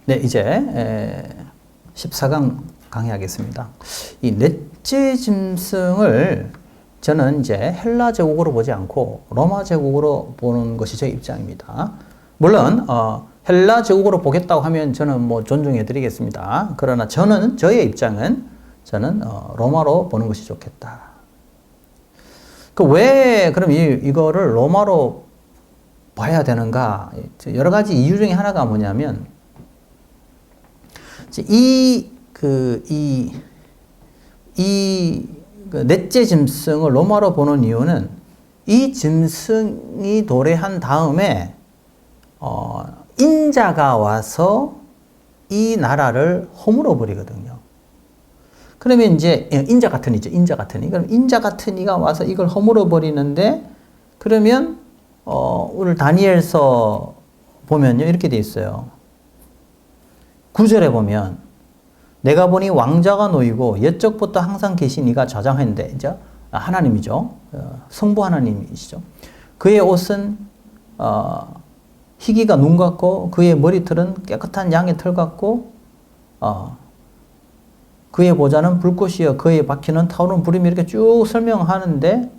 네, 이제 14강 강의하겠습니다. 이 넷째 짐승을 저는 이제 헬라 제국으로 보지 않고 로마 제국으로 보는 것이 제 입장입니다. 물론 헬라 제국으로 보겠다고 하면 저는 뭐 존중해 드리겠습니다. 그러나 저의 입장은 저는 로마로 보는 것이 좋겠다. 왜 그럼 이거를 로마로 봐야 되는가? 여러 가지 이유 중에 하나가 뭐냐면 넷째 짐승을 로마로 보는 이유는 이 짐승이 도래한 다음에 인자가 와서 이 나라를 허물어 버리거든요. 그러면 이제 인자 같은 이죠. 인자 같은 이. 그럼 인자 같은 이가 와서 이걸 허물어 버리는데 그러면 오늘 다니엘서 보면요 이렇게 돼 있어요. 9절에 보면 내가 보니 왕자가 놓이고 옛적부터 항상 계신 이가 좌장한데 이제 하나님이죠. 성부 하나님이시죠. 그의 옷은 희기가 눈 같고 그의 머리털은 깨끗한 양의 털 같고 그의 보좌는 불꽃이여 그의 바퀴는 타오르는 불임이 이렇게 쭉 설명하는데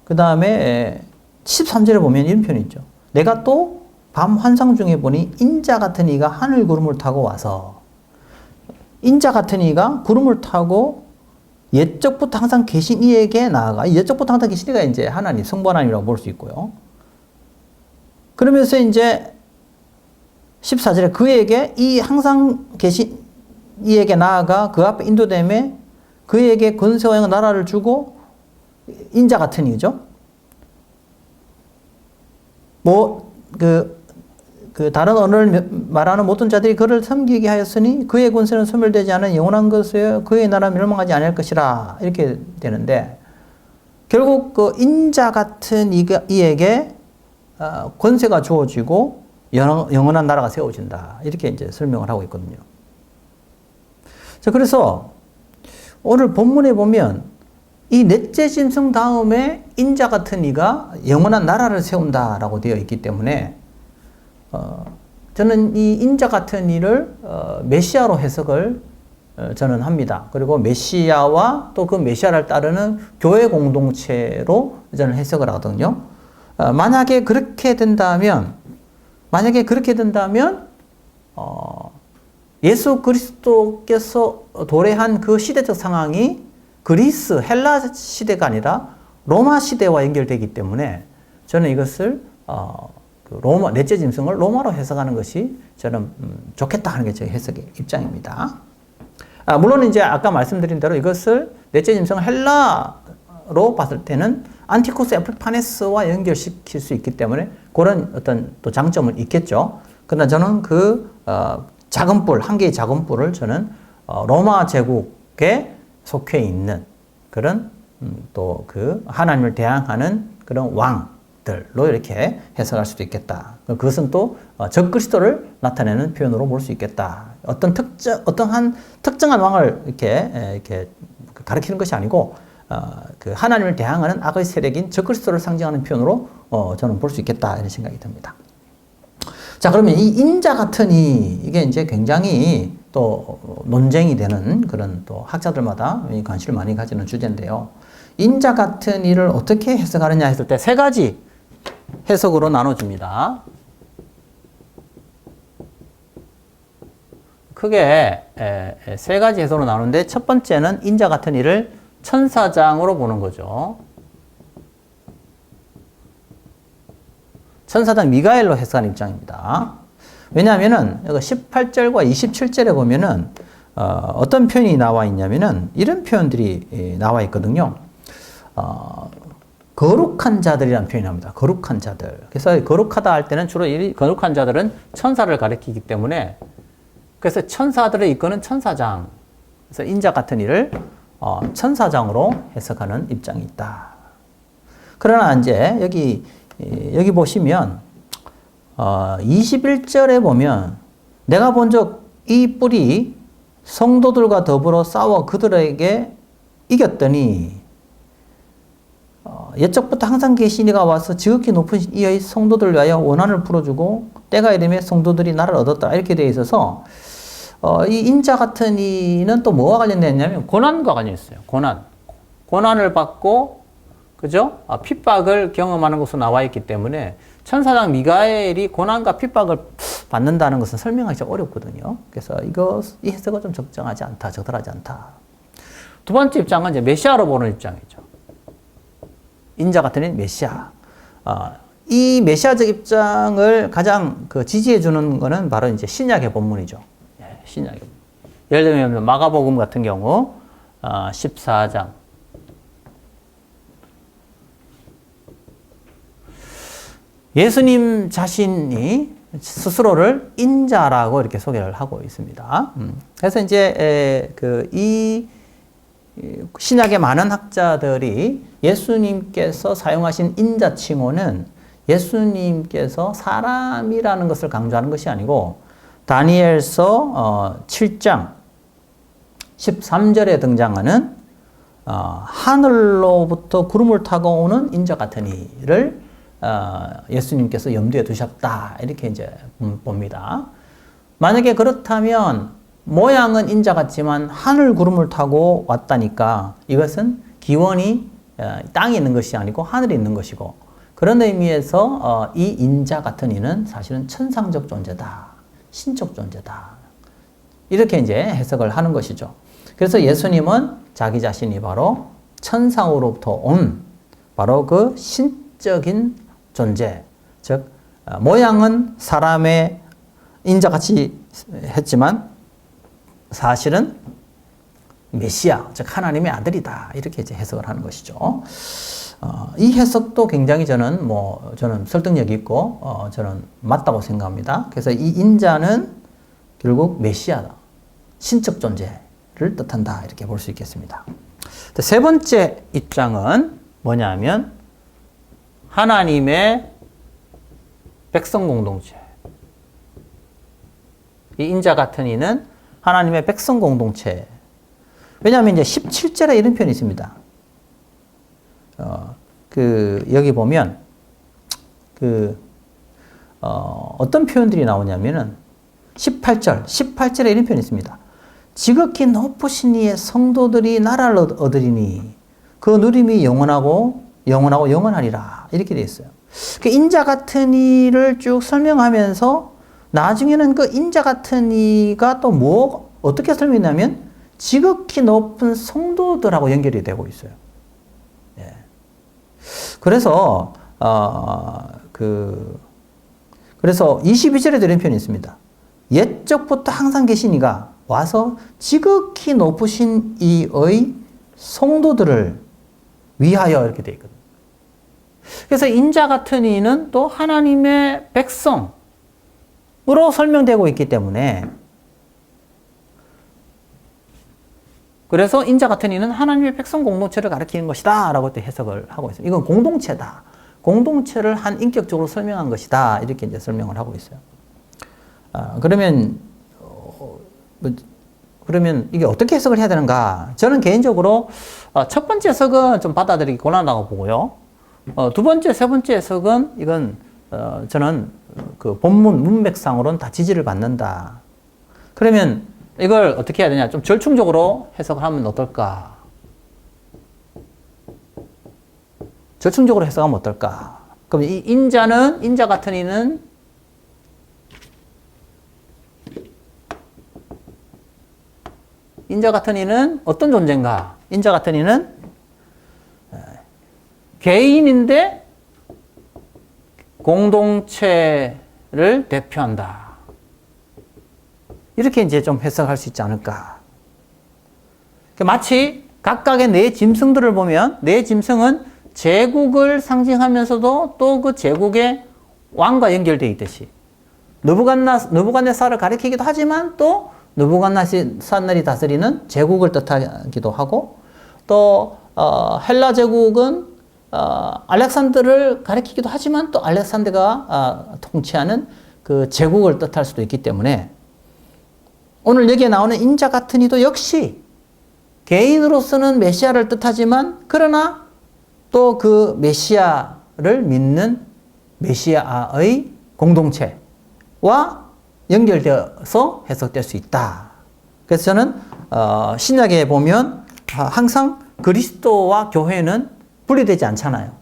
그 다음에 13절에 보면 이런 표현이 있죠. 내가 또 밤 환상 중에 보니 인자 같은 이가 하늘 구름을 타고 와서 인자 같은 이가 구름을 타고 옛적부터 항상 계신 이에게 나아가 옛적부터 항상 계신 이가 이제 하나님 성부 하나님이라고 볼 수 있고요. 그러면서 이제 14절에 그에게 이 항상 계신 이에게 나아가 그 앞에 인도됨에 그에게 권세와 영광 나라를 주고 인자 같은 이죠. 다른 언어를 말하는 모든 자들이 그를 섬기게 하였으니 그의 권세는 소멸되지 않은 영원한 것이요 그의 나라는 멸망하지 않을 것이라 이렇게 되는데 결국 그 인자 같은 이에게 권세가 주어지고 영원한 나라가 세워진다 이렇게 이제 설명을 하고 있거든요. 자, 그래서 오늘 본문에 보면 이 넷째 짐승 다음에 인자 같은 이가 영원한 나라를 세운다라고 되어 있기 때문에 저는 이 인자 같은 이를 메시아로 해석을 저는 합니다. 그리고 메시아와 또 그 메시아를 따르는 교회 공동체로 저는 해석을 하거든요. 만약에 그렇게 된다면 예수 그리스도께서 도래한 그 시대적 상황이 그리스, 헬라 시대가 아니라 로마 시대와 연결되기 때문에 저는 이것을 넷째 짐승을 로마로 해석하는 것이 저는 좋겠다 하는 게 제 해석의 입장입니다. 물론 이제 아까 말씀드린 대로 이것을 넷째 짐승을 헬라로 봤을 때는 안티코스 에피파네스와 연결시킬 수 있기 때문에 그런 어떤 또 장점은 있겠죠. 그러나 저는 그 작은 뿔, 한 개의 작은 뿔을 저는 로마 제국에 속해 있는 그런 또 그 하나님을 대항하는 그런 왕들로 이렇게 해석할 수도 있겠다. 그것은 또 적그리스도를 나타내는 표현으로 볼 수 있겠다. 어떠한 특정한 왕을 이렇게 가리키는 것이 아니고 그 하나님을 대항하는 악의 세력인 적그리스도를 상징하는 표현으로 저는 볼 수 있겠다 이런 생각이 듭니다. 자, 그러면 이 인자 같은 이게 이제 굉장히 또 논쟁이 되는 그런 또 학자들마다 관심을 많이 가지는 주제인데요. 인자 같은 이를 어떻게 해석하느냐 했을 때 세 가지 해석으로 나눠집니다. 크게 세 가지 해석으로 나누는데 첫 번째는 인자 같은 이를 천사장으로 보는 거죠. 천사장 미가엘로 해석하는 입장입니다. 왜냐하면은 18절과 27절에 보면은 어떤 표현이 나와 있냐면은 이런 표현들이 나와 있거든요. 거룩한 자들이라는 표현이 나옵니다. 거룩한 자들. 그래서 거룩하다 할 때는 주로 이 거룩한 자들은 천사를 가리키기 때문에 그래서 천사들을 이끄는 천사장. 그래서 인자 같은 이를 천사장으로 해석하는 입장이 있다. 그러나 이제 여기 보시면 21절에 보면 내가 본 적 이 뿔이 성도들과 더불어 싸워 그들에게 이겼더니 옛적부터 항상 계신 이가 와서 지극히 높은 이의 성도들을 위하여 원한을 풀어주고 때가 이르면 성도들이 나라를 얻었다 이렇게 되어 있어서 이 인자 같은 이는 또 뭐와 관련되어 있냐면 고난과 관련이 있어요. 고난을 받고 그죠? 핍박을 경험하는 것으로 나와 있기 때문에 천사장 미가엘이 고난과 핍박을 받는다는 것은 설명하기 좀 어렵거든요. 그래서 이 해석은 좀 적절하지 않다. 두 번째 입장은 이제 메시아로 보는 입장이죠. 인자 같은 메시아. 이 메시아적 입장을 가장 지지해 주는 것은 바로 이제 신약의 본문이죠. 신약의 본문. 예를 들면 마가복음 같은 경우 14장. 예수님 자신이 스스로를 인자라고 이렇게 소개를 하고 있습니다. 그래서 이제 이 신약의 많은 학자들이 예수님께서 사용하신 인자 칭호는 예수님께서 사람이라는 것을 강조하는 것이 아니고 다니엘서 7장 13절에 등장하는 하늘로부터 구름을 타고 오는 인자 같은 이를 예수님께서 염두에 두셨다 이렇게 이제 봅니다. 만약에 그렇다면 모양은 인자 같지만 하늘 구름을 타고 왔다니까 이것은 기원이 땅에 있는 것이 아니고 하늘에 있는 것이고 그런 의미에서 이 인자 같은 이는 사실은 천상적 존재다. 신적 존재다. 이렇게 이제 해석을 하는 것이죠. 그래서 예수님은 자기 자신이 바로 천상으로부터 온 바로 그 신적인 존재, 즉 모양은 사람의 인자같이 했지만 사실은 메시아, 즉 하나님의 아들이다 이렇게 이제 해석을 하는 것이죠. 이 해석도 굉장히 저는 설득력이 있고 저는 맞다고 생각합니다. 그래서 이 인자는 결국 메시아다, 신적 존재를 뜻한다 이렇게 볼 수 있겠습니다. 세 번째 입장은 뭐냐면 하나님의 백성 공동체. 이 인자 같은 이는 하나님의 백성 공동체. 왜냐하면 이제 17절에 이런 표현이 있습니다. 여기 보면 어떤 표현들이 나오냐면은 18절에 이런 표현이 있습니다. 지극히 높으신 이의 성도들이 나라를 얻으리니 그 누림이 영원하고 영원하리라 이렇게 되어 있어요. 그 인자 같은 이를 쭉 설명하면서 나중에는 그 인자 같은 이가 또 어떻게 설명하냐면 지극히 높은 성도들하고 연결이 되고 있어요. 예. 그래서 22절에 이런 표현이 있습니다. 옛적부터 항상 계신 이가 와서 지극히 높으신 이의 성도들을 위하여 이렇게 되어 있거든요. 그래서 인자 같은 이는 또 하나님의 백성으로 설명되고 있기 때문에 그래서 인자 같은 이는 하나님의 백성 공동체를 가리키는 것이다 라고 또 해석을 하고 있어요. 이건 공동체다. 공동체를 한 인격적으로 설명한 것이다. 이렇게 이제 설명을 하고 있어요. 그러면 이게 어떻게 해석을 해야 되는가? 저는 개인적으로 첫 번째 해석은 좀 받아들이기 곤란하다고 보고요. 두 번째, 세 번째 해석은 이건 저는 그 본문 문맥상으로는 다 지지를 받는다. 그러면 이걸 어떻게 해야 되냐? 좀 절충적으로 해석을 하면 어떨까? 절충적으로 해석하면 어떨까? 그럼 이 인자 같은 이는 어떤 존재인가? 인자 같은 이는 개인인데 공동체를 대표한다. 이렇게 이제 좀 해석할 수 있지 않을까. 마치 각각의 네 짐승들을 보면 네 짐승은 제국을 상징하면서도 또 그 제국의 왕과 연결되어 있듯이 느부갓네살을 가리키기도 하지만 또 느부갓네살이 다스리는 제국을 뜻하기도 하고 또 헬라 제국은 알렉산더를 가리키기도 하지만 또 알렉산더가 통치하는 그 제국을 뜻할 수도 있기 때문에 오늘 여기에 나오는 인자 같은 이도 역시 개인으로서는 메시아를 뜻하지만 그러나 또 그 메시아를 믿는 메시아의 공동체 연결되어서 해석될 수 있다. 그래서 저는 신약에 보면 항상 그리스도와 교회는 분리되지 않잖아요.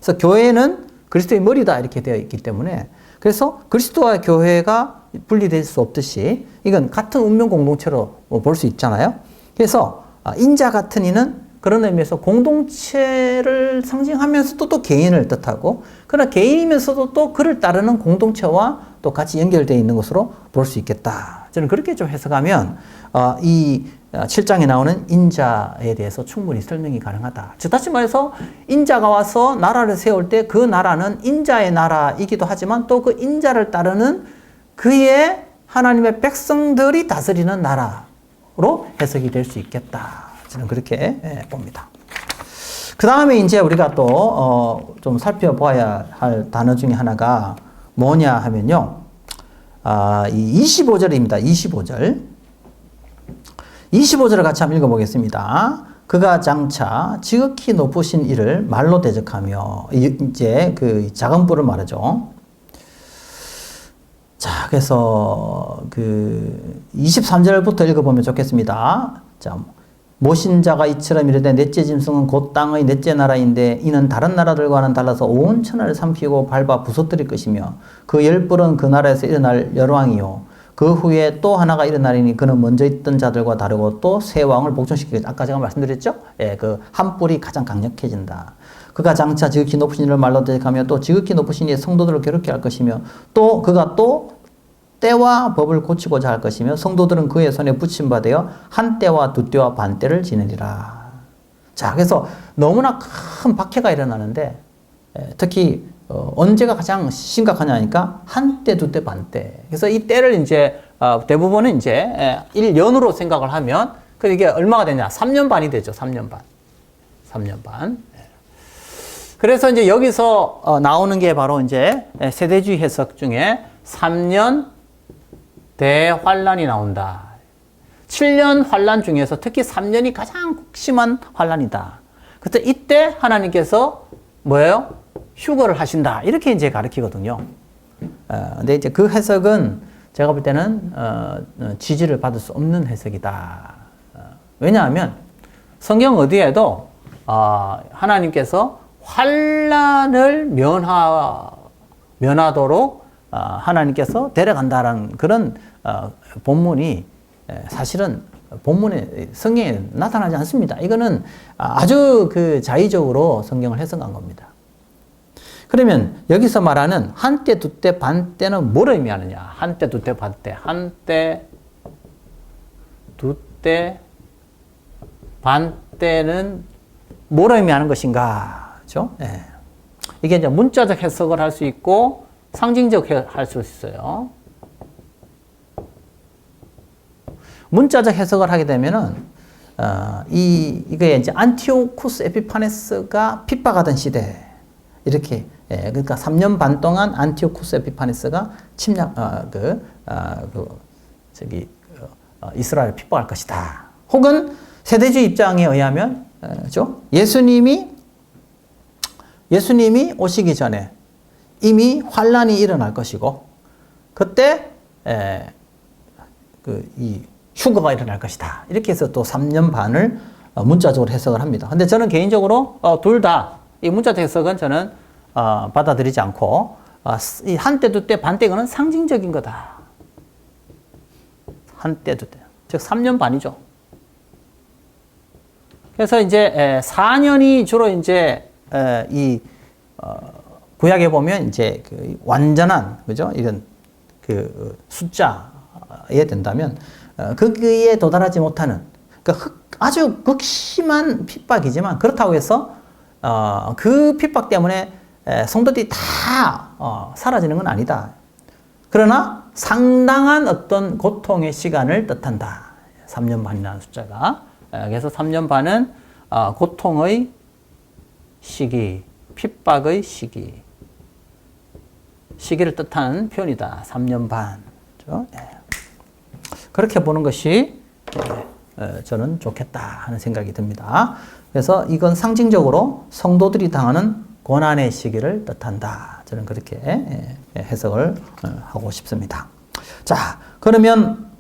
그래서 교회는 그리스도의 머리다 이렇게 되어 있기 때문에 그래서 그리스도와 교회가 분리될 수 없듯이 이건 같은 운명 공동체로 볼 수 있잖아요. 그래서 인자 같은 이는 그런 의미에서 공동체를 상징하면서도 또 개인을 뜻하고 그러나 개인이면서도 또 그를 따르는 공동체와 또 같이 연결되어 있는 것으로 볼 수 있겠다. 저는 그렇게 좀 해석하면 이 7장에 나오는 인자에 대해서 충분히 설명이 가능하다. 즉 다시 말해서 인자가 와서 나라를 세울 때 그 나라는 인자의 나라이기도 하지만 또 그 인자를 따르는 그의 하나님의 백성들이 다스리는 나라로 해석이 될 수 있겠다. 저는 그렇게 봅니다. 그 다음에 이제 우리가 또 좀 살펴봐야 할 단어 중에 하나가 뭐냐 하면요. 이 25절입니다. 25절. 25절을 같이 한번 읽어보겠습니다. 그가 장차 지극히 높으신 이를 말로 대적하며 이제 그 작은 뿔을 말하죠. 자, 그래서 그 23절부터 읽어보면 좋겠습니다. 자, 모신 자가 이처럼 이르되 넷째 짐승은 곧 땅의 넷째 나라인데 이는 다른 나라들과는 달라서 온 천하를 삼키고 밟아 부서뜨릴 것이며 그 열 뿔은 그 나라에서 일어날 열왕이요 그 후에 또 하나가 일어나리니 그는 먼저 있던 자들과 다르고 또 새 왕을 복종시키겠다. 아까 제가 말씀드렸죠? 예, 그 한 뿔이 가장 강력해진다. 그가 장차 지극히 높으신 이를 말로 대적하며 또 지극히 높으신 이의 성도들을 괴롭게 할 것이며 또 그가 또 때와 법을 고치고자 할 것이며 성도들은 그의 손에 붙임받아 한 때와 두 때와 반 때를 지내리라. 자, 그래서 너무나 큰 박해가 일어나는데 특히 언제가 가장 심각하냐니까 한 때, 두 때, 반 때. 그래서 이 때를 이제 대부분은 이제 1년으로 생각을 하면 그 이게 얼마가 되냐? 3년 반이 되죠. 3년 반. 3년 반. 그래서 이제 여기서 나오는 게 바로 이제 세대주의 해석 중에 3년 대환란이 나온다. 7년 환란 중에서 특히 3년이 가장 심한 환란이다. 그때 이때 하나님께서 뭐예요? 휴거를 하신다. 이렇게 이제 가르치거든요. 근데 이제 그 해석은 제가 볼 때는 지지를 받을 수 없는 해석이다. 왜냐하면 성경 어디에도 하나님께서 환란을 면하도록 하나님께서 데려간다라는 그런 본문이 사실은 본문에 성경에 나타나지 않습니다. 이거는 아주 그 자의적으로 성경을 해석한 겁니다. 그러면 여기서 말하는 한때, 두때, 반때는 뭘 의미하느냐? 한때, 두때, 반때. 한때, 두때, 반때는 뭘 의미하는 것인가? 그렇죠? 네. 이게 이제 문자적 해석을 할 수 있고 상징적 할 수 있어요. 문자적 해석을 하게 되면은 이게 이제 안티오쿠스 에피파네스가 핍박하던 시대 이렇게 그러니까 3년 반 동안 안티오쿠스 에피파네스가 이스라엘을 핍박할 것이다. 혹은 세대주의 입장에 의하면 그렇죠? 예수님이 오시기 전에 이미 환란이 일어날 것이고 그때 이 휴거가 일어날 것이다. 이렇게 해서 또 3년 반을 문자적으로 해석을 합니다. 근데 저는 개인적으로 둘 다 이 문자적 해석은 저는 받아들이지 않고 이 한때, 두때, 반때 이거는 상징적인 거다. 한때, 두때. 즉 3년 반이죠. 그래서 이제 4년이 주로 이제 이 구약에 보면 이제 그 완전한 그죠? 이런 그 숫자에 된다면 거기에 도달하지 못하는 그러니까 아주 극심한 핍박이지만 그렇다고 해서 그 핍박 때문에 성도들이 다 사라지는 건 아니다. 그러나 상당한 어떤 고통의 시간을 뜻한다. 3년 반이라는 숫자가. 그래서 3년 반은 고통의 시기, 핍박의 시기를 뜻하는 표현이다. 3년 반. 그렇죠? 그렇게 보는 것이 저는 좋겠다 하는 생각이 듭니다. 그래서 이건 상징적으로 성도들이 당하는 고난의 시기를 뜻한다. 저는 그렇게 해석을 하고 싶습니다. 자, 그러면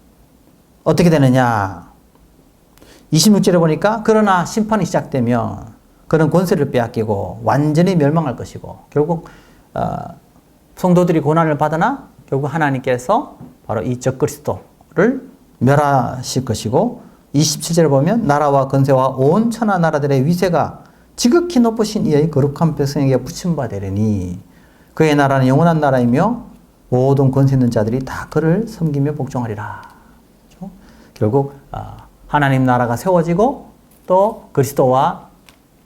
어떻게 되느냐? 26절에 보니까 그러나 심판이 시작되면 그런 권세를 빼앗기고 완전히 멸망할 것이고 결국 성도들이 고난을 받으나 결국 하나님께서 바로 이 적그리스도를 멸하실 것이고 27절에 보면 나라와 권세와 온 천하 나라들의 위세가 지극히 높으신 이의 거룩한 백성에게 붙임받으리니 그의 나라는 영원한 나라이며 모든 권세 있는 자들이 다 그를 섬기며 복종하리라. 그렇죠? 결국 하나님 나라가 세워지고 또 그리스도와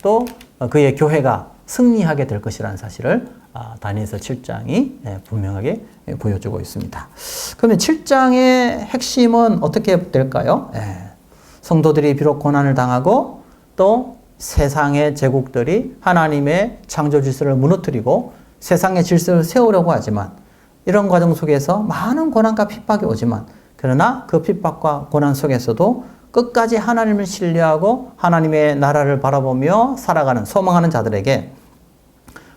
또 그의 교회가 승리하게 될 것이라는 사실을 다니엘서 7장이 분명하게 보여주고 있습니다. 그러면 7장의 핵심은 어떻게 될까요? 성도들이 비록 고난을 당하고 또 세상의 제국들이 하나님의 창조 질서를 무너뜨리고 세상의 질서를 세우려고 하지만 이런 과정 속에서 많은 고난과 핍박이 오지만 그러나 그 핍박과 고난 속에서도 끝까지 하나님을 신뢰하고 하나님의 나라를 바라보며 살아가는 소망하는 자들에게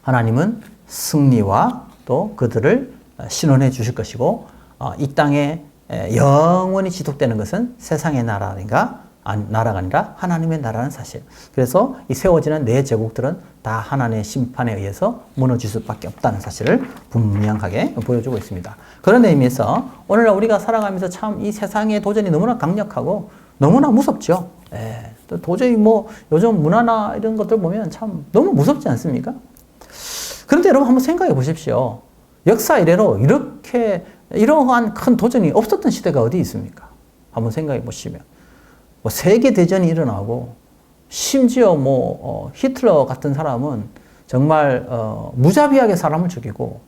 하나님은 승리와 또 그들을 신원해 주실 것이고 이 땅에 영원히 지속되는 것은 세상의 나라가 아니라 하나님의 나라는 사실. 그래서 이 세워지는 네 제국들은 다 하나님의 심판에 의해서 무너질 수밖에 없다는 사실을 분명하게 보여주고 있습니다. 그런 의미에서 오늘날 우리가 살아가면서 참 이 세상의 도전이 너무나 강력하고 너무나 무섭죠. 또 도저히 요즘 문화나 이런 것들 보면 참 너무 무섭지 않습니까? 그런데 여러분 한번 생각해 보십시오. 역사 이래로 이러한 큰 도전이 없었던 시대가 어디 있습니까? 한번 생각해 보시면. 세계대전이 일어나고, 심지어 히틀러 같은 사람은 정말, 무자비하게 사람을 죽이고,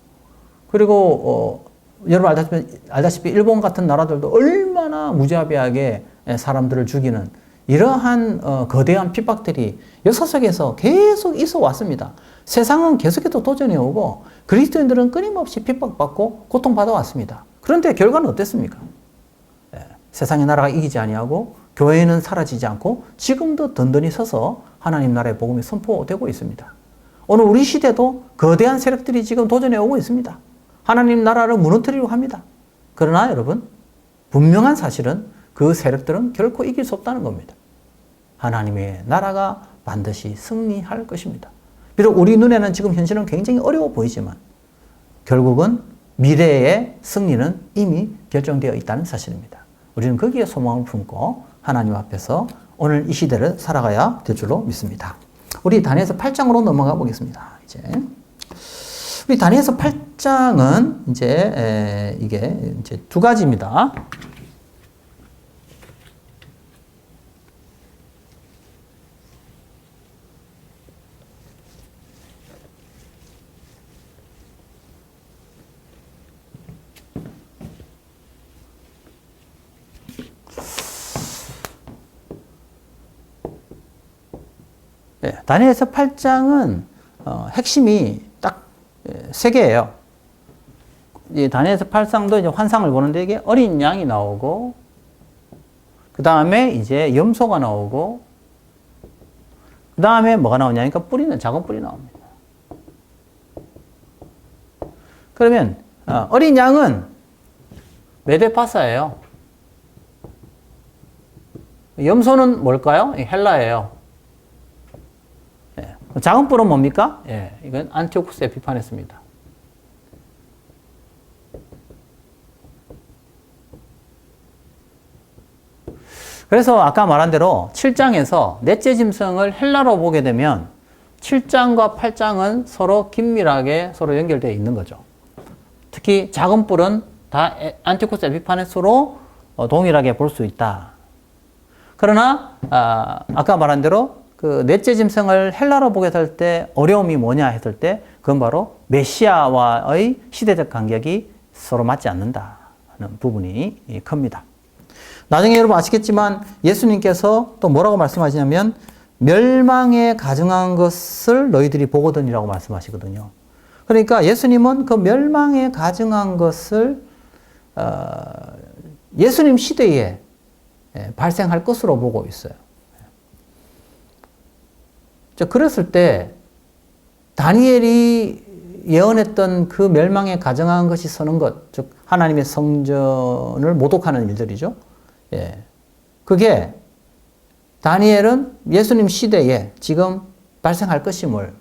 그리고, 여러분 알다시피 일본 같은 나라들도 얼마나 무자비하게 사람들을 죽이는 이러한 거대한 핍박들이 역사 속에서 계속 있어 왔습니다. 세상은 계속해서 도전해 오고 그리스도인들은 끊임없이 핍박받고 고통받아 왔습니다. 그런데 결과는 어땠습니까? 세상의 나라가 이기지 아니하고 교회는 사라지지 않고 지금도 든든히 서서 하나님 나라의 복음이 선포되고 있습니다. 오늘 우리 시대도 거대한 세력들이 지금 도전해 오고 있습니다. 하나님 나라를 무너뜨리려고 합니다. 그러나 여러분, 분명한 사실은 그 세력들은 결코 이길 수 없다는 겁니다. 하나님의 나라가 반드시 승리할 것입니다. 비록 우리 눈에는 지금 현실은 굉장히 어려워 보이지만 결국은 미래의 승리는 이미 결정되어 있다는 사실입니다. 우리는 거기에 소망을 품고 하나님 앞에서 오늘 이 시대를 살아가야 될 줄로 믿습니다. 우리 다니엘서 8장으로 넘어가 보겠습니다. 우리 다니엘서 8장은 이게 두 가지입니다. 다니엘서 8장은 핵심이 딱 세 개예요. 다니엘서 8장도 이제 환상을 보는데 이게 어린 양이 나오고 그 다음에 이제 염소가 나오고 그 다음에 뭐가 나오냐니까 작은 뿔이 나옵니다. 그러면 어린 양은 메데파사예요. 염소는 뭘까요? 헬라예요. 작은 뿔은 뭡니까? 이건 안티오쿠스 에피파네스입니다. 그래서 아까 말한 대로 7장에서 넷째 짐승을 헬라로 보게 되면 7장과 8장은 서로 긴밀하게 서로 연결되어 있는 거죠. 특히 작은 뿔은 다 안티오쿠스 에피파네스로 동일하게 볼 수 있다. 그러나 아까 말한 대로 그 넷째 짐승을 헬라로 보게 될 때 어려움이 뭐냐 했을 때 그건 바로 메시아와의 시대적 간격이 서로 맞지 않는다는 부분이 큽니다. 나중에 여러분 아시겠지만 예수님께서 또 뭐라고 말씀하시냐면 멸망에 가증한 것을 너희들이 보거든이라고 말씀하시거든요. 그러니까 예수님은 그 멸망에 가증한 것을 예수님 시대에 발생할 것으로 보고 있어요. 그랬을 때 다니엘이 예언했던 그 멸망에 가정한 것이 서는 것, 즉 하나님의 성전을 모독하는 일들이죠. 예. 그게 다니엘은 예수님 시대에 지금 발생할 것임을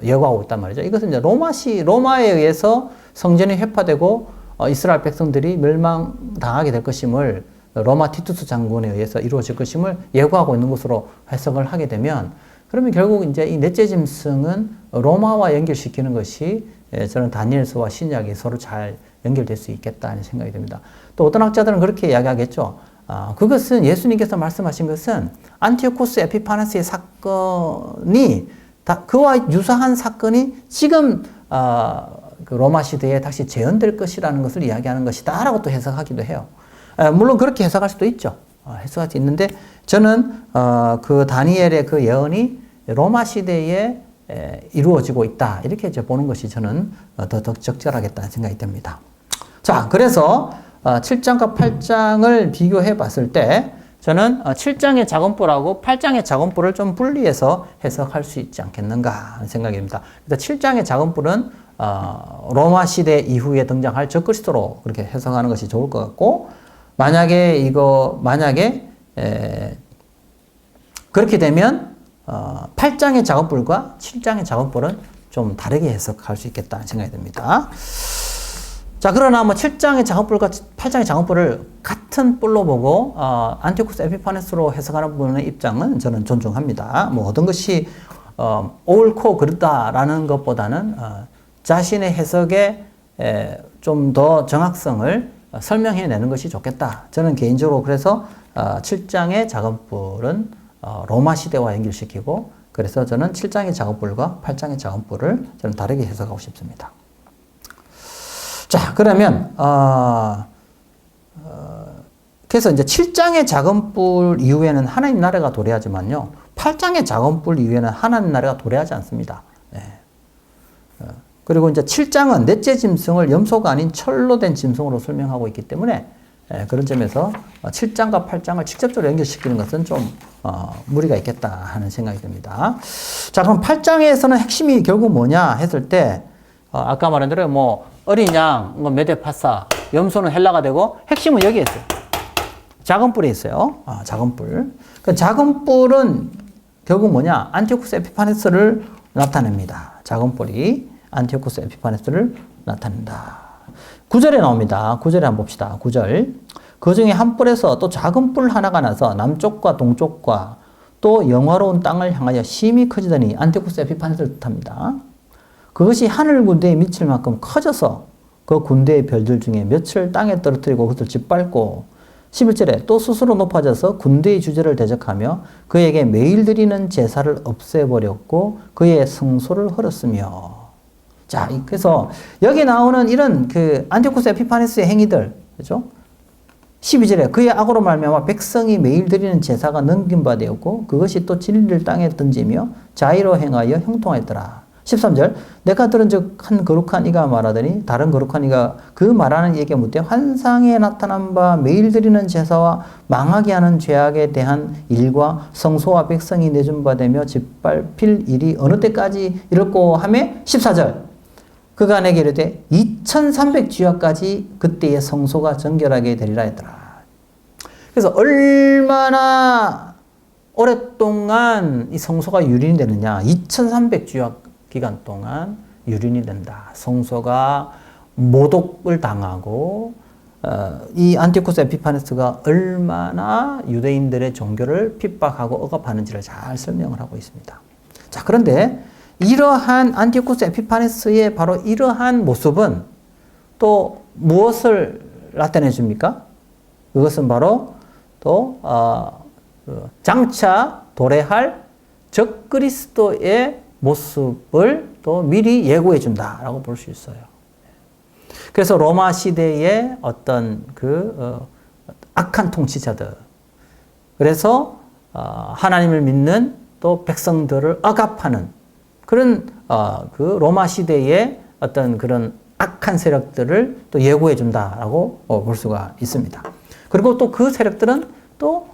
예고하고 있단 말이죠. 이것은 이제 로마에 의해서 성전이 회파되고 이스라엘 백성들이 멸망당하게 될 것임을 로마 티투스 장군에 의해서 이루어질 것임을 예고하고 있는 것으로 해석을 하게 되면, 그러면 결국 이제 이 넷째 짐승은 로마와 연결시키는 것이 저는 다니엘서와 신약이 서로 잘 연결될 수 있겠다는 생각이 듭니다. 또 어떤 학자들은 그렇게 이야기하겠죠. 그것은 예수님께서 말씀하신 것은 안티오코스 에피파네스의 사건이 그와 유사한 사건이 지금 그 로마 시대에 다시 재현될 것이라는 것을 이야기하는 것이다라고 또 해석하기도 해요. 물론 그렇게 해석할 수도 있죠. 해석할 수 있는데 저는 그 다니엘의 그 예언이 로마 시대에 이루어지고 있다 이렇게 이제 보는 것이 저는 더 적절하겠다는 생각이 듭니다. 자, 그래서 7장과 8장을 비교해 봤을 때 저는 7장의 작은뿔하고 8장의 작은뿔을 좀 분리해서 해석할 수 있지 않겠는가 하는 생각입니다. 그래서 7장의 작은뿔은 로마 시대 이후에 등장할 적그리스도로 그렇게 해석하는 것이 좋을 것 같고, 만약에 그렇게 되면 8장의 작은뿔과 7장의 작은뿔은 좀 다르게 해석할 수 있겠다는 생각이 듭니다. 자, 그러나 뭐 7장의 작은뿔과 8장의 작은뿔을 같은 뿔로 보고 안티오코스 에피파네스로 해석하는 분의 입장은 저는 존중합니다. 뭐 어떤 것이 옳고 그르다라는 것보다는 자신의 해석에 좀 더 정확성을 설명해내는 것이 좋겠다. 저는 개인적으로 그래서 7장의 작은뿔은 로마 시대와 연결시키고, 그래서 저는 7장의 작은뿔과 8장의 작은뿔을 저는 다르게 해석하고 싶습니다. 자, 그러면 그래서 이제 7장의 작은뿔 이후에는 하나님 나라가 도래하지만요, 8장의 작은뿔 이후에는 하나님 나라가 도래하지 않습니다. 네. 그리고 이제 7장은 넷째 짐승을 염소가 아닌 철로 된 짐승으로 설명하고 있기 때문에 그런 점에서 7장과 8장을 직접적으로 연결시키는 것은 좀 무리가 있겠다 하는 생각이 듭니다. 자, 그럼 8장에서는 핵심이 결국 뭐냐 했을 때 아까 말한 대로 뭐 어린 양, 메데파사, 염소는 헬라가 되고 핵심은 여기에 있어요. 작은 뿔에 있어요. 작은 뿔. 그 작은 뿔은 결국 뭐냐? 안티오코스 에피파네스를 나타냅니다. 작은 뿔이 안티오코스 에피파네스를 나타낸다. 9절에 나옵니다. 9절에 한번 봅시다. 9절. 그 중에 한 뿔에서 또 작은 뿔 하나가 나서 남쪽과 동쪽과 또 영화로운 땅을 향하여 심히 커지더니 안티오코스 에피파네스를 뜻합니다. 그것이 하늘 군대에 미칠 만큼 커져서 그 군대의 별들 중에 몇을 땅에 떨어뜨리고 그것을 짓밟고, 11절에 또 스스로 높아져서 군대의 주제를 대적하며 그에게 매일 드리는 제사를 없애버렸고 그의 성소를 헐었으며. 자, 그래서 여기 나오는 이런 그 안티오코스 에피파네스의 행위들, 그죠? 12절에 그의 악으로 말미암아 백성이 매일 드리는 제사가 넘긴 바 되었고 그것이 또 진리를 땅에 던지며 자의로 행하여 형통하였더라. 13절 내가 들은즉 한 거룩한 이가 말하더니 다른 거룩한 이가 그 말하는 이에게 묻되 환상에 나타난 바 매일 드리는 제사와 망하게 하는 죄악에 대한 일과 성소와 백성이 내준 바 되며 짓밟힐 일이 어느 때까지 이렇고 하며 14절 그가 내게 이르되 2300주야까지 그때의 성소가 정결하게 되리라 했더라. 그래서 얼마나 오랫동안 이 성소가 유린이 되느냐, 2300주야 기간 동안 유린이 된다. 성소가 모독을 당하고 이 안티오코스 에피파네스가 얼마나 유대인들의 종교를 핍박하고 억압하는지를 잘 설명을 하고 있습니다. 자, 그런데 이러한 안티오코스 에피파네스의 바로 이러한 모습은 또 무엇을 나타내 줍니까? 그것은 바로 또 장차 도래할 적그리스도의 모습을 또 미리 예고해 준다라고 볼 수 있어요. 그래서 로마 시대의 어떤 악한 통치자들, 그래서 하나님을 믿는 또 백성들을 억압하는 그런 그 로마 시대의 어떤 그런 악한 세력들을 또 예고해 준다라고 볼 수가 있습니다. 그리고 또 그 세력들은 또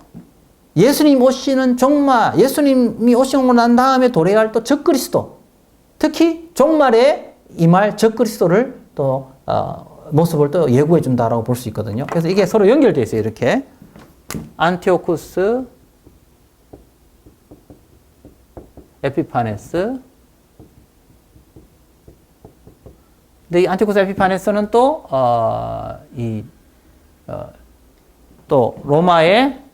예수님 오시는 종말, 예수님이 오시고 난 다음에 도래할 또 적그리스도, 특히 종말에 임할 적그리스도를 또 모습을 또 예고해 준다라고 볼 수 있거든요. 그래서 이게 서로 연결되어 있어요. 이렇게 안티오쿠스, 에피파네스. 근데 이 안티오쿠스 에피파네스는 또 또 로마의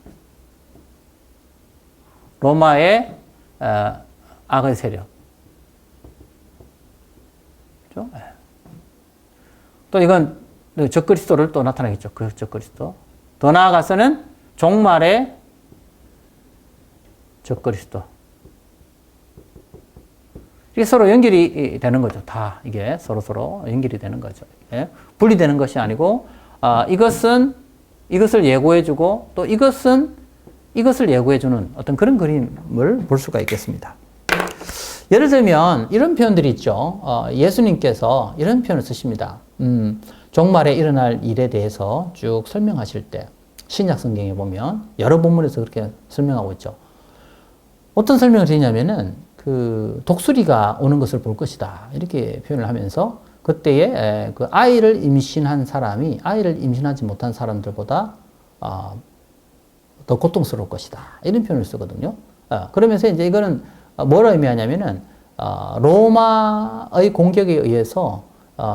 악의 세력. 그렇죠? 또 이건 적그리스도를 또 나타내겠죠. 그 적그리스도. 더 나아가서는 종말의 적그리스도. 이게 서로 연결이 되는 거죠. 다 이게 서로 연결이 되는 거죠. 예? 분리되는 것이 아니고 이것을 예고해주고 또 이것을 예고해주는 어떤 그런 그림을 볼 수가 있겠습니다. 예를 들면 이런 표현들이 있죠. 예수님께서 이런 표현을 쓰십니다. 종말에 일어날 일에 대해서 쭉 설명하실 때 신약 성경에 보면 여러 본문에서 그렇게 설명하고 있죠. 어떤 설명을 드리냐면은 그 독수리가 오는 것을 볼 것이다. 이렇게 표현을 하면서 그때에 그 아이를 임신한 사람이 아이를 임신하지 못한 사람들보다 더 고통스러울 것이다. 이런 표현을 쓰거든요. 그러면서 이제 이거는 뭘 의미하냐면은 로마의 공격에 의해서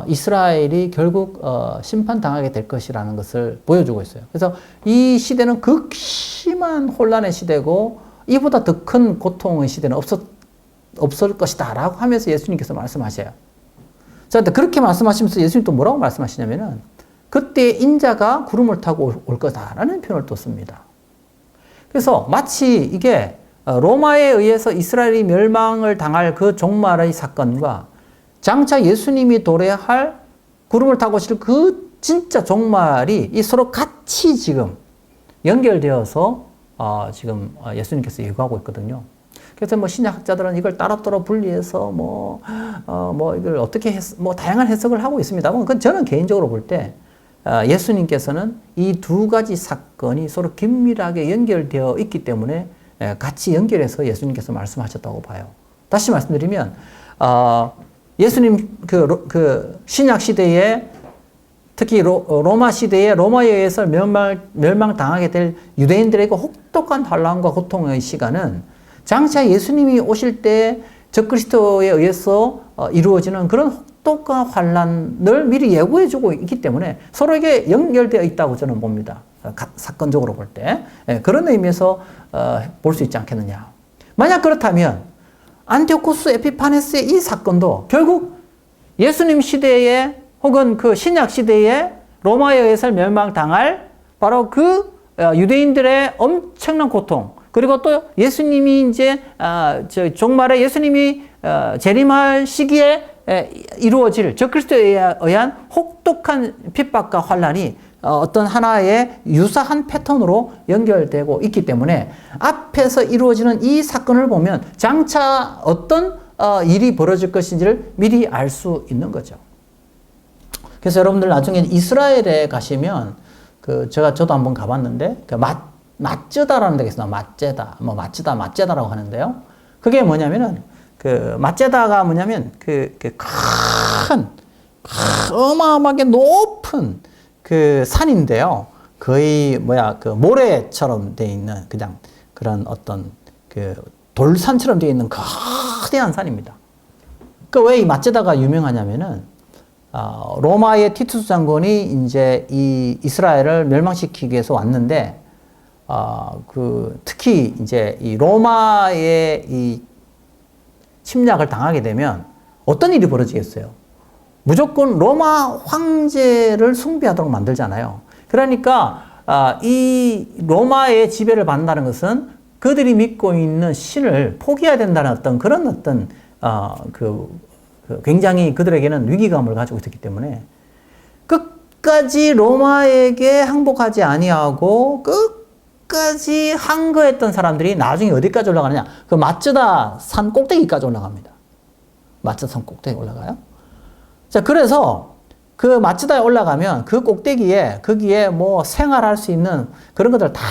이스라엘이 결국 심판당하게 될 것이라는 것을 보여주고 있어요. 그래서 이 시대는 극심한 혼란의 시대고 이보다 더 큰 고통의 시대는 없을 것이다 라고 하면서 예수님께서 말씀하셔요. 자, 그렇게 말씀하시면서 예수님 또 뭐라고 말씀하시냐면은 그때 인자가 구름을 타고 올 거다라는 표현을 또 씁니다. 그래서 마치 이게 로마에 의해서 이스라엘이 멸망을 당할 그 종말의 사건과 장차 예수님이 도래할 구름을 타고 오실 그 진짜 종말이 이 서로 같이 지금 연결되어서 지금 예수님께서 예고하고 있거든요. 그래서 뭐 신약학자들은 이걸 따로따로 분리해서 이걸 어떻게 다양한 해석을 하고 있습니다. 그건 저는 개인적으로 볼 때 예수님께서는 이 두 가지 사건이 서로 긴밀하게 연결되어 있기 때문에 같이 연결해서 예수님께서 말씀하셨다고 봐요. 다시 말씀드리면 예수님 그 신약 시대에 특히 로마 시대에 로마에 의해서 멸망당하게 될 유대인들에게 혹독한 환난과 고통의 시간은 장차 예수님이 오실 때 적그리스도에 의해서 이루어지는 그런 혹독한 환난을 미리 예고해주고 있기 때문에 서로에게 연결되어 있다고 저는 봅니다. 사건적으로 볼 때. 그런 의미에서 볼 수 있지 않겠느냐. 만약 그렇다면 안티오쿠스 에피파네스의 이 사건도 결국 예수님 시대에 혹은 그 신약 시대에 로마에 의해서 멸망당할 바로 그 유대인들의 엄청난 고통, 그리고 또 예수님이 이제 종말에 예수님이 재림할 시기에 이루어질 적그리스도에 의한 혹독한 핍박과 환난이 어떤 하나의 유사한 패턴으로 연결되고 있기 때문에 앞에서 이루어지는 이 사건을 보면 장차 어떤 일이 벌어질 것인지를 미리 알 수 있는 거죠. 그래서 여러분들 나중에 이스라엘에 가시면 저도 한번 가봤는데 맛제다라는 데가 있어요. 맛제다라고 하는데요. 그게 뭐냐면은 맛제다가 뭐냐면 어마어마하게 높은 산인데요. 거의 모래처럼 돼 있는 그냥 그런 어떤 돌산처럼 돼 있는 거대한 산입니다. 왜 이 맛제다가 유명하냐면은 로마의 티투스 장군이 이제 이 이스라엘을 멸망시키기 위해서 왔는데 특히 이제 이 로마의 이 침략을 당하게 되면 어떤 일이 벌어지겠어요? 무조건 로마 황제를 숭배하도록 만들잖아요. 그러니까 이 로마의 지배를 받는다는 것은 그들이 믿고 있는 신을 포기해야 된다는 그런 굉장히 그들에게는 위기감을 가지고 있었기 때문에 끝까지 로마에게 항복하지 아니하고 끝까지 항거했던 사람들이 나중에 어디까지 올라가느냐? 맛제다 산 꼭대기까지 올라갑니다. 맛제다 산 꼭대기 올라가요. 자, 그래서 맛제다에 올라가면 꼭대기에 거기에 생활할 수 있는 그런 것들 다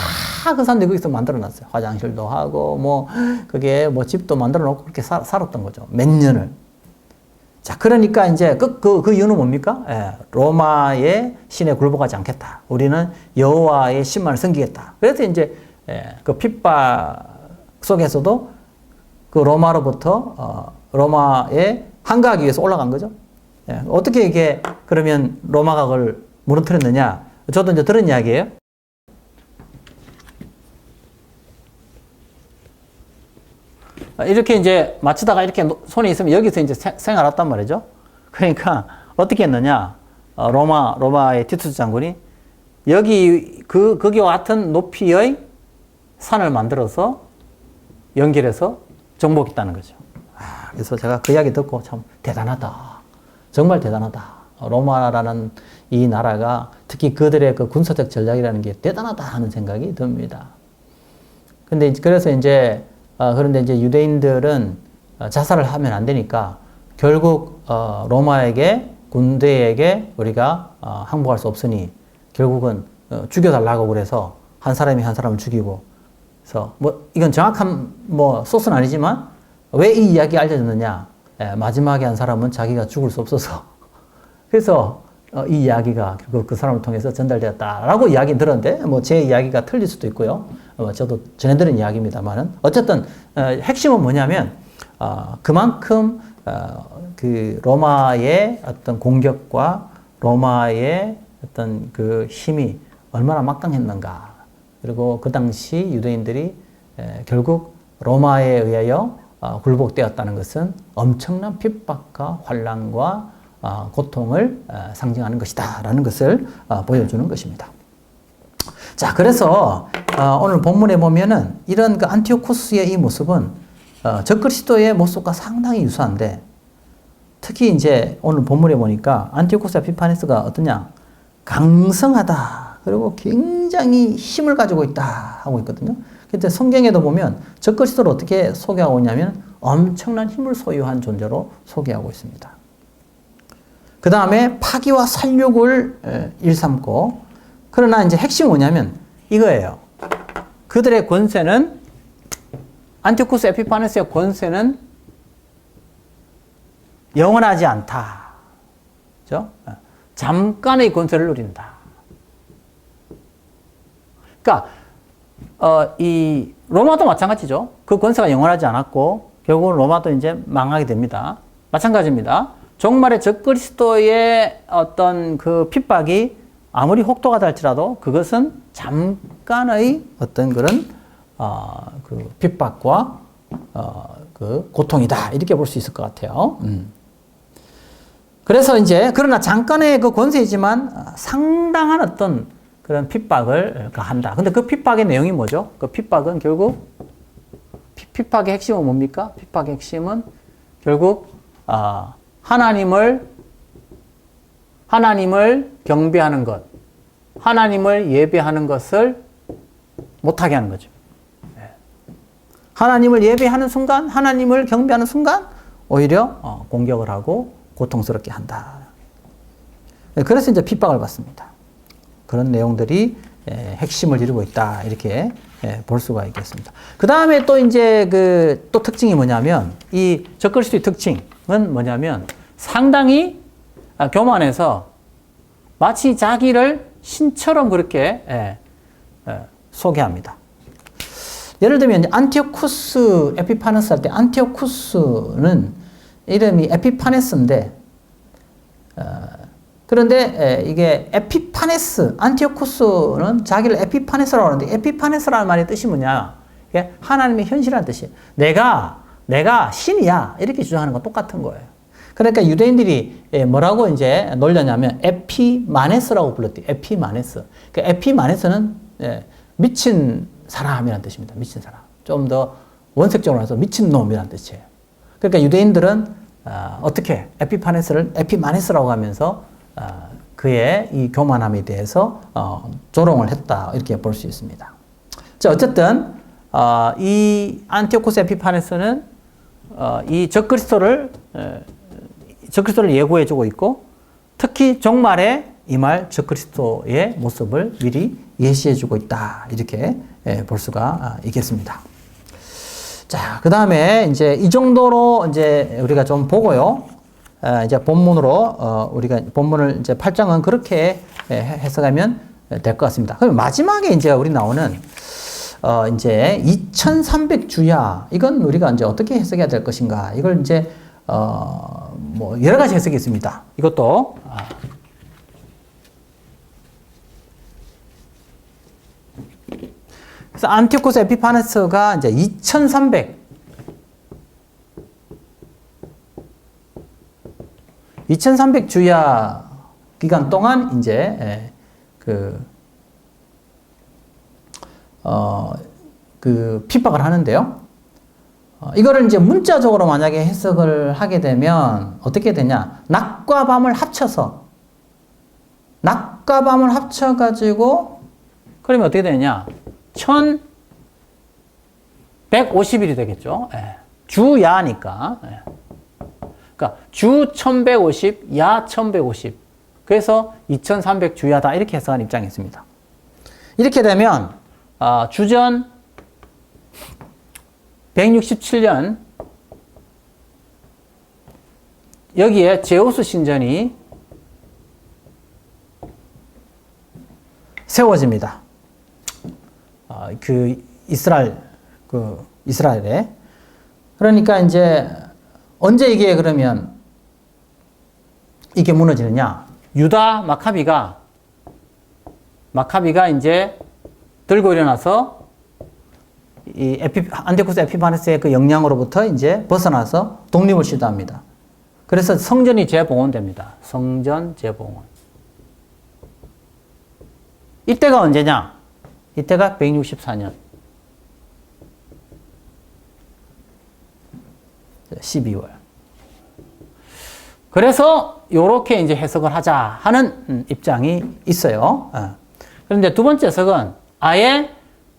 그 사람들이 거기서 만들어 놨어요. 화장실도 하고 그게 집도 만들어 놓고 그렇게 살았던 거죠. 몇 년을. 자, 그러니까 이제 그 이유는 뭡니까? 로마의 신에 굴복하지 않겠다. 우리는 여호와의 신만을 섬기겠다. 그래서 이제 그 핍박 속에서도 그 로마로부터 로마에 항거하기 위해서 올라간 거죠. 어떻게 이게 그러면 로마가 그걸 무너뜨렸느냐? 저도 이제 들은 이야기예요. 이렇게 이제 맞추다가 이렇게 손에 있으면 여기서 이제 생활했단 말이죠. 그러니까 어떻게 했느냐? 로마의 티투스 장군이 거기와 같은 높이의 산을 만들어서 연결해서 정복했다는 거죠. 그래서 제가 그 이야기 듣고 참 대단하다. 정말 대단하다. 로마라는 이 나라가 특히 그들의 그 군사적 전략이라는 게 대단하다 하는 생각이 듭니다. 그래서 이제 그런데 이제 유대인들은 자살을 하면 안 되니까 결국 로마에게 군대에게 우리가 항복할 수 없으니 결국은 죽여달라고 그래서 한 사람이 한 사람을 죽이고 그래서 뭐 이건 정확한 뭐 소스는 아니지만 왜 이 이야기가 알려졌느냐? 마지막에 한 사람은 자기가 죽을 수 없어서 그래서 이 이야기가 결국 그 사람을 통해서 전달되었다라고 이야기는 들었는데 뭐 제 이야기가 틀릴 수도 있고요. 저도 전해드린 이야기입니다만은 어쨌든 핵심은 뭐냐면 그만큼 그 로마의 어떤 공격과 로마의 어떤 그 힘이 얼마나 막강했는가. 그리고 그 당시 유대인들이 결국 로마에 의하여 굴복되었다는 것은 엄청난 핍박과 환난과 고통을 상징하는 것이다 라는 것을 보여주는 것입니다. 자, 그래서 오늘 본문에 보면은 이런 그 안티오코스의 이 모습은 적그리스도의 모습과 상당히 유사한데 특히 이제 오늘 본문에 보니까 안티오코스 에피파네스가 어떠냐? 강성하다. 그리고 굉장히 힘을 가지고 있다 하고 있거든요. 근데 성경에도 보면 적그리스도를 어떻게 소개하고 있냐면 엄청난 힘을 소유한 존재로 소개하고 있습니다. 그 다음에 파기와 살육을 일삼고 그러나 이제 핵심이 뭐냐면 이거예요. 그들의 권세는 안티오코스 에피파네스의 권세는 영원하지 않다. 그죠? 잠깐의 권세를 누린다. 그러니까 이 로마도 마찬가지죠. 그 권세가 영원하지 않았고 결국은 로마도 이제 망하게 됩니다. 마찬가지입니다. 종말의 적그리스도의 어떤 그 핍박이 아무리 혹독하다 할지라도 그것은 잠깐의 어떤 그런 그 핍박과 그 고통이다 이렇게 볼 수 있을 것 같아요. 그래서 이제 그러나 잠깐의 그 권세이지만 상당한 어떤 그런 핍박을 가한다. 근데 그 핍박의 내용이 뭐죠? 그 핍박은 결국 핍박의 핵심은 뭡니까? 핍박의 핵심은 결국 하나님을 경배하는 것, 하나님을 예배하는 것을 못하게 하는 거죠. 하나님을 예배하는 순간, 하나님을 경배하는 순간 오히려 공격을 하고 고통스럽게 한다. 그래서 이제 핍박을 받습니다. 그런 내용들이 핵심을 이루고 있다 이렇게 볼 수가 있겠습니다. 그 다음에 또 이제 또 특징이 뭐냐면 이 적그리스도의 특징은 뭐냐면 상당히 교만해서 마치 자기를 신처럼 그렇게 소개합니다. 예를 들면 안티오쿠스 에피파네스 할 때 안티오쿠스는 이름이 에피파네스인데 그런데 이게 에피파네스 안티오쿠스는 자기를 에피파네스라고 하는데 에피파네스라는 말의 뜻이 뭐냐? 이게 하나님의 현실이라는 뜻이에요. 내가 신이야 이렇게 주장하는 건 똑같은 거예요. 그러니까 유대인들이 뭐라고 이제 놀렸냐면 에피마네스라고 불렀대요. 에피마네스. 그 에피마네스는 미친 사람이라는 뜻입니다. 미친 사람. 좀 더 원색적으로 해서 미친 놈이라는 뜻이에요. 그러니까 유대인들은 어떻게 에피파네스를 에피마네스라고 하면서 그의 이 교만함에 대해서 조롱을 했다 이렇게 볼 수 있습니다. 자, 어쨌든 이 안티오코스 에피파네스는 이 적그리스도를 예고해주고 있고 특히 종말에 임할 적그리스도의 모습을 미리 예시해주고 있다 이렇게 볼 수가 있겠습니다. 자, 그 다음에 이제 이 정도로 이제 우리가 좀 보고요. 이제 본문으로 우리가 본문을 이제 8장은 그렇게 해석하면 될 것 같습니다. 그럼 마지막에 이제 우리 나오는 이제 2300주야 이건 우리가 이제 어떻게 해석해야 될 것인가 이걸 이제 뭐 여러 가지 해석이 있습니다. 이것도 그래서 안티오코스 에피파네스가 이제 2300주야 기간 동안 이제 그 핍박을 하는데요. 이거를 이제 문자적으로 만약에 해석을 하게 되면 어떻게 되냐? 낮과 밤을 합쳐가지고 그러면 어떻게 되냐? 1150일이 되겠죠. 예. 주야니까. 예. 그러니까 주 1150, 야 1150. 그래서 2300주야다 이렇게 해석한 입장이 있습니다. 이렇게 되면 주전 167년 여기에 제우스 신전이 세워집니다. 이스라엘에. 그러니까 이제 언제 이게 그러면 이게 무너지느냐? 유다 마카비가 이제 들고 일어나서 이 안티오코스 에피파네스의 그 영향으로부터 이제 벗어나서 독립을 시도합니다. 그래서 성전이 재봉헌됩니다. 성전 재봉헌. 이때가 언제냐? 이때가 164년 12월. 그래서 이렇게 이제 해석을 하자 하는 입장이 있어요. 그런데 두 번째 해석은 아예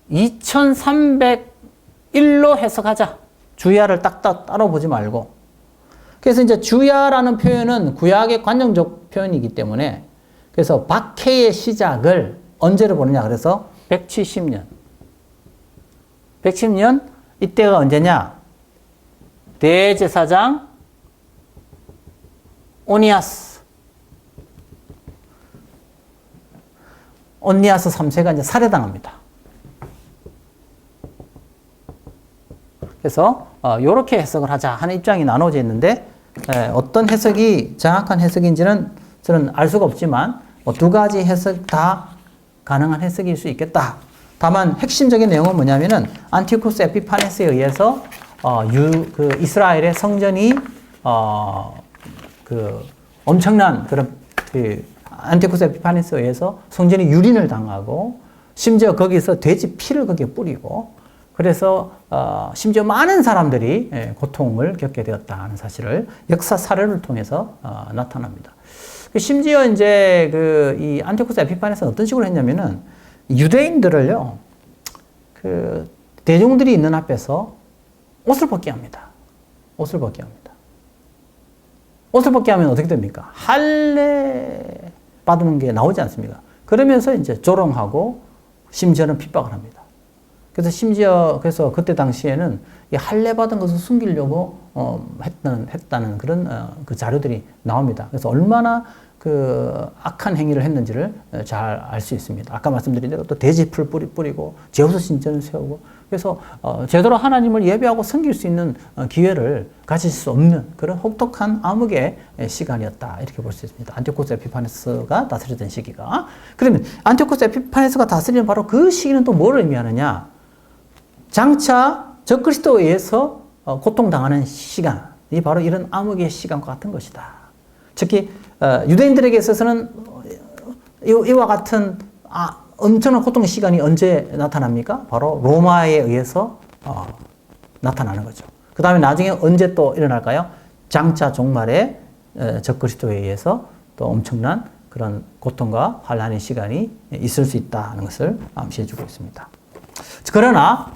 2301로 해석하자. 주야를 딱 따로 보지 말고. 그래서 이제 주야라는 표현은 구약의 관용적 표현이기 때문에 그래서 박해의 시작을 언제로 보느냐. 그래서 170년. 110년 이때가 언제냐? 대제사장 온니아스 3세가 이제 살해당합니다. 그래서 이렇게 해석을 하자 하는 입장이 나눠져 있는데 어떤 해석이 정확한 해석인지는 저는 알 수가 없지만 두 가지 해석 다 가능한 해석일 수 있겠다. 다만 핵심적인 내용은 뭐냐면은 안티오코스 에피파네스에 의해서 그 이스라엘의 성전이 그 엄청난 그런 안티오코스 에피파네스에 의해서 성전이 유린을 당하고 심지어 거기서 돼지 피를 거기에 뿌리고 그래서 심지어 많은 사람들이 고통을 겪게 되었다 하는 사실을 역사 사례를 통해서 나타납니다. 심지어 이제 이 안티오코스 에피파네스는 어떤 식으로 했냐면은 유대인들을요 그 대중들이 있는 앞에서 옷을 벗게 합니다. 옷을 벗게 하면 어떻게 됩니까? 할례 받는 게 나오지 않습니까? 그러면서 이제 조롱하고 심지어는 핍박을 합니다. 그래서 그때 당시에는 이 할례 받은 것을 숨기려고 했다는 그런 그 자료들이 나옵니다. 그래서 얼마나 그 악한 행위를 했는지를 잘 알 수 있습니다. 아까 말씀드린 대로 또 돼지풀 뿌리고 제우스 신전을 세우고 그래서 제대로 하나님을 예배하고 섬길 수 있는 기회를 가질 수 없는 그런 혹독한 암흑의 시간이었다 이렇게 볼 수 있습니다. 안티오코스 에피파네스가 다스리던 시기가. 그러면 안티오코스 에피파네스가 다스리는 바로 그 시기는 또 뭘 의미하느냐? 장차 적그리스도에 의해서 고통당하는 시간이 바로 이런 암흑의 시간과 같은 것이다. 특히 유대인들에게 있어서는 이와 같은 엄청난 고통의 시간이 언제 나타납니까? 바로 로마에 의해서 나타나는 거죠. 그 다음에 나중에 언제 또 일어날까요? 장차 종말에 적그리스도에 의해서 또 엄청난 그런 고통과 환난의 시간이 있을 수 있다는 것을 암시해주고 있습니다. 그러나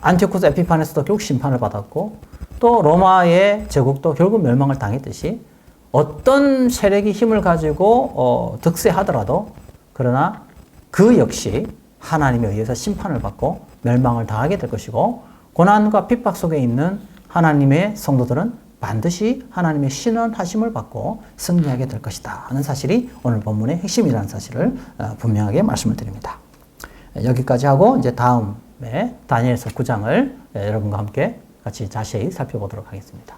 안티오코스 에피파네스도 결국 심판을 받았고 또 로마의 제국도 결국 멸망을 당했듯이 어떤 세력이 힘을 가지고 득세하더라도 그러나 그 역시 하나님에 의해서 심판을 받고 멸망을 당하게 될 것이고 고난과 핍박 속에 있는 하나님의 성도들은 반드시 하나님의 신원하심을 받고 승리하게 될 것이다 하는 사실이 오늘 본문의 핵심이라는 사실을 분명하게 말씀을 드립니다. 여기까지 하고 이제 다음에 다니엘서 9장을 여러분과 함께 같이 자세히 살펴보도록 하겠습니다.